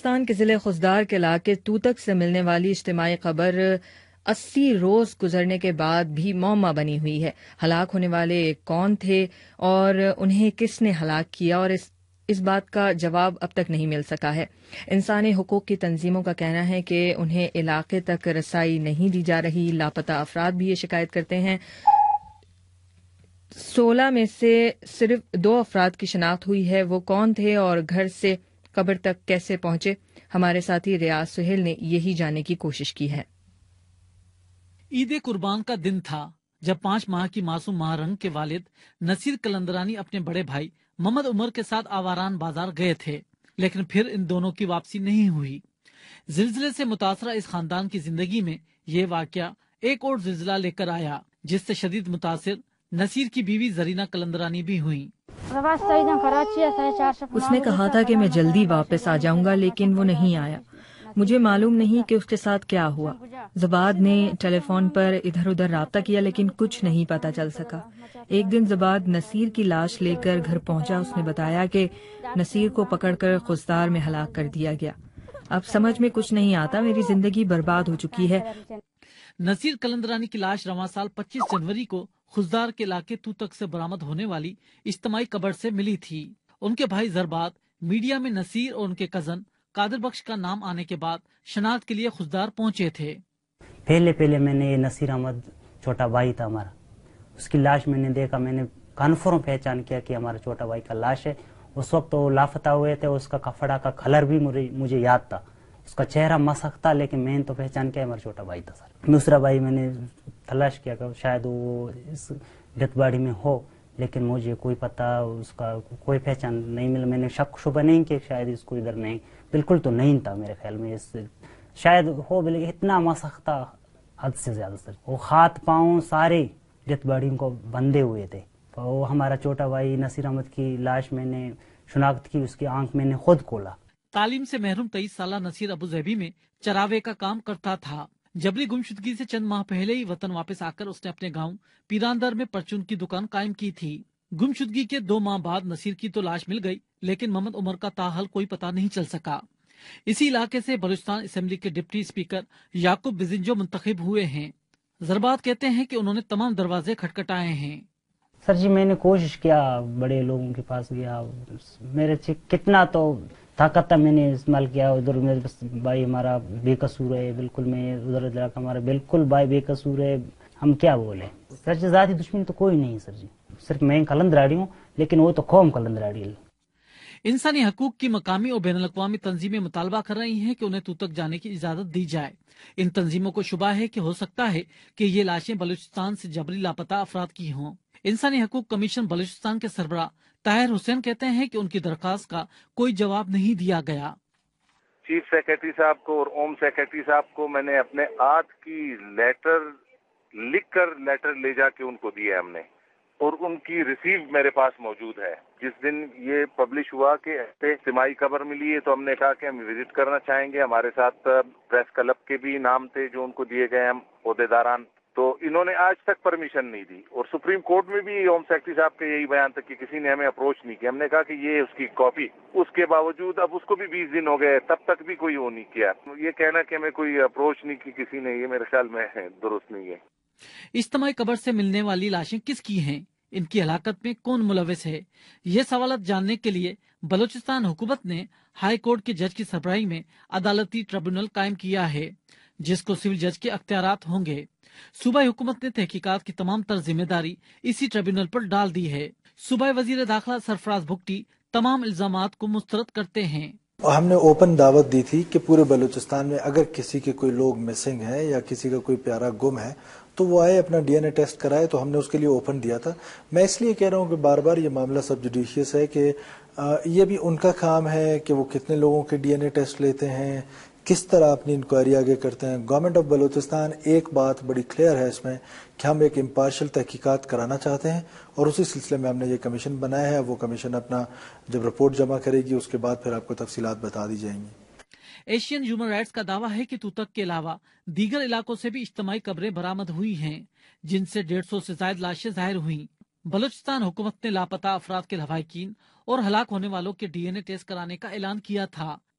پاکستان کے ضلع خزدار کے علاقے توتک سے ملنے والی اجتماعی قبر 80 روز گزرنے کے بعد بھی معمہ بنی ہوئی ہے۔ ہلاک ہونے والے کون تھے اور انہیں کس نے ہلاک کیا، اور اس بات کا جواب اب تک نہیں مل سکا ہے۔ انسانی حقوق کی تنظیموں کا کہنا ہے کہ انہیں علاقے تک رسائی نہیں دی جا رہی۔ لاپتہ افراد بھی یہ شکایت کرتے ہیں۔ 16 میں سے صرف 2 افراد کی شناخت ہوئی ہے۔ وہ کون تھے اور گھر سے قبر تک کیسے پہنچے؟ ہمارے ساتھی ریاض سہیل نے یہی جاننے کی کوشش کی ہے۔ عید قربان کا دن تھا جب 5 ماہ کی معصوم ماہرنگ کے والد نصیر قلندرانی اپنے بڑے بھائی محمد عمر کے ساتھ آواران بازار گئے تھے، لیکن پھر ان دونوں کی واپسی نہیں ہوئی۔ زلزلے سے متاثرہ اس خاندان کی زندگی میں یہ واقعہ ایک اور زلزلہ لے کر آیا، جس سے شدید متاثر نصیر کی بیوی زرینہ قلندرانی بھی ہوئیں۔ اس نے کہا تھا کہ میں جلدی واپس آ جاؤں گا، لیکن وہ نہیں آیا۔ مجھے معلوم نہیں کہ اس کے ساتھ کیا ہوا۔ زباد نے ٹیلی فون پر ادھر ادھر رابطہ کیا، لیکن کچھ نہیں پتا چل سکا۔ ایک دن زباد نصیر کی لاش لے کر گھر پہنچا۔ اس نے بتایا کہ نصیر کو پکڑ کر خزدار میں ہلاک کر دیا گیا۔ اب سمجھ میں کچھ نہیں آتا، میری زندگی برباد ہو چکی ہے۔ نصیر قلندرانی کی لاش رواں سال 25 جنوری کو خزدار کے علاقے توتک سے برآمد ہونے والی اجتماعی قبر سے ملی تھی۔ ان کے بھائی زربات میڈیا میں نصیر اور ان کے کزن قادر بخش کا نام آنے کے بعد شناخت کے لیے خزدار پہنچے تھے۔ پہلے میں نے نصیر احمد چھوٹا بھائی تھا ہمارا، اس کی لاش میں نے دیکھا، میں نے کنفرم پہچان کیا کہ ہمارا چھوٹا بھائی کا لاش ہے۔ اس وقت وہ لاپتہ ہوئے تھے، اس کا کپڑا کا کلر بھی مجھے یاد تھا، اس کا چہرہ مسخ تھا، لیکن میں نے تو پہچان کیا ہمارا چھوٹا بھائی تھا سر۔ دوسرا بھائی میں نے تلاش کیا کہ شاید وہ اس ڈیتھ باڈی میں ہو، لیکن مجھے کوئی پتہ، اس کا کوئی پہچان نہیں ملا۔ میں نے شک شبہ نہیں کہ شاید اس کو ادھر نہیں، بالکل تو نہیں تھا میرے خیال میں، اس شاید ہو، لیکن اتنا مسخ تھا حد سے زیادہ سر۔ وہ ہاتھ پاؤں سارے ڈیتھ باڈی کو بندھے ہوئے تھے۔ وہ ہمارا چھوٹا بھائی نصیر احمد کی لاش میں نے شناخت کی، اس کی آنکھ میں نے خود کھولا۔ تعلیم سے محروم 23 سالہ نصیر ابوظہبی میں چراوے کا کام کرتا تھا۔ جبری گمشدگی سے چند ماہ پہلے ہی وطن واپس آ کر اس نے اپنے گاؤں پیراندر میں پرچون کی دکان قائم کی تھی۔ گمشدگی کے 2 ماہ بعد نصیر کی تو لاش مل گئی، لیکن محمد عمر کا تاحال کوئی پتہ نہیں چل سکا۔ اسی علاقے سے بلوچستان اسمبلی کے ڈپٹی اسپیکر یعقوب بزنجو منتخب ہوئے ہیں۔ زربات کہتے ہیں کہ انہوں نے تمام دروازے کھٹکھٹائے ہیں۔ سر جی میں نے کوشش کیا، بڑے لوگوں کے پاس گیا، میرے سے کتنا تو طاقت تھا میں نے استعمال کیا۔ ادھر میرے بھائی ہمارا بے قصور ہے، بالکل میں ادھر ہمارا بالکل بھائی بے قصور ہے، ہم کیا بولے سر جی؟ ذاتی دشمن تو کوئی نہیں سر جی، صرف میں قلندراڑی ہوں، لیکن وہ تو قوم قلندراڑی ہے۔ انسانی حقوق کی مقامی اور بین الاقوامی تنظیمیں مطالبہ کر رہی ہیں کہ انہیں توتک جانے کی اجازت دی جائے۔ ان تنظیموں کو شبہ ہے کہ ہو سکتا ہے کہ یہ لاشیں بلوچستان سے جبری لاپتہ افراد کی ہوں۔ انسانی حقوق کمیشن بلوچستان کے سربراہ طاہر حسین کہتے ہیں کہ ان کی درخواست کا کوئی جواب نہیں دیا گیا۔ چیف سیکرٹری صاحب کو اور ہوم سیکرٹری صاحب کو میں نے اپنے ہاتھ کی لیٹر لکھ کر لیٹر لے جا کے ان کو دیا ہم نے، اور ان کی ریسیو میرے پاس موجود ہے۔ جس دن یہ پبلش ہوا کہ اجتماعی قبر ملی ہے تو ہم نے کہا کہ ہم وزٹ کرنا چاہیں گے۔ ہمارے ساتھ پریس کلب کے بھی نام تھے جو ان کو دیے گئے ہم عہدیداران، تو انہوں نے آج تک پرمیشن نہیں دی، اور سپریم کورٹ میں بھی ہوم سیکرٹری صاحب کا یہی بیان تھا کہ کسی نے ہمیں اپروچ نہیں کیا۔ ہم نے کہا کہ یہ اس کی کاپی، اس کے باوجود اب اس کو بھی 20 دن ہو گئے، تب تک بھی کوئی وہ نہیں کیا۔ یہ کہنا کہ ہمیں کوئی اپروچ نہیں کی کسی نے، یہ میرے خیال میں درست نہیں ہے۔ اجتماعی قبر سے ملنے والی لاشیں کس کی ہیں؟ ان کی ہلاکت میں کون ملوث ہے؟ یہ سوالات جاننے کے لیے بلوچستان حکومت نے ہائی کورٹ کے جج کی سربراہی میں عدالتی ٹریبونل قائم کیا ہے، جس کو سول جج کے اختیارات ہوں گے۔ صوبائی حکومت نے تحقیقات کی تمام تر ذمہ داری اسی ٹریبونل پر ڈال دی ہے۔ صوبائی وزیر داخلہ سرفراز بھگٹی تمام الزامات کو مسترد کرتے ہیں۔ ہم نے اوپن دعوت دی تھی کہ پورے بلوچستان میں اگر کسی کے کوئی لوگ مسنگ ہیں یا کسی کا کوئی پیارا گم ہے تو وہ آئے اپنا ڈی این اے ٹیسٹ کرائے، تو ہم نے اس کے لیے اوپن دیا تھا۔ میں اس لیے کہہ رہا ہوں کہ بار بار یہ معاملہ سب جوڈیشیس ہے کہ یہ بھی ان کا کام ہے کہ وہ کتنے لوگوں کے ڈی این اے ٹیسٹ لیتے ہیں، کس طرح اپنی انکوائری آگے کرتے ہیں۔ گورنمنٹ آف بلوچستان ایک بات بڑی کلیئر ہے اس میں کہ ہم ایک امپارشل تحقیقات کرانا چاہتے ہیں، اور اسی سلسلے میں ہم نے یہ کمیشن بنایا ہے۔ وہ کمیشن اپنا جب رپورٹ جمع کرے گی اس کے بعد پھر آپ کو تفصیلات بتا دی جائیں گی۔ ایشین ہیومن رائٹس کا دعویٰ ہے کہ توتک کے علاوہ دیگر علاقوں سے بھی اجتماعی قبریں برآمد ہوئی ہیں، جن سے 150 سے زائد لاشیں ظاہر ہوئیں۔ بلوچستان حکومت نے لاپتہ افراد کے لواحقین اور ہلاک ہونے والوں کے ڈی این اے ٹیسٹ کرانے کا اعلان کیا تھا۔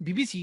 BBC,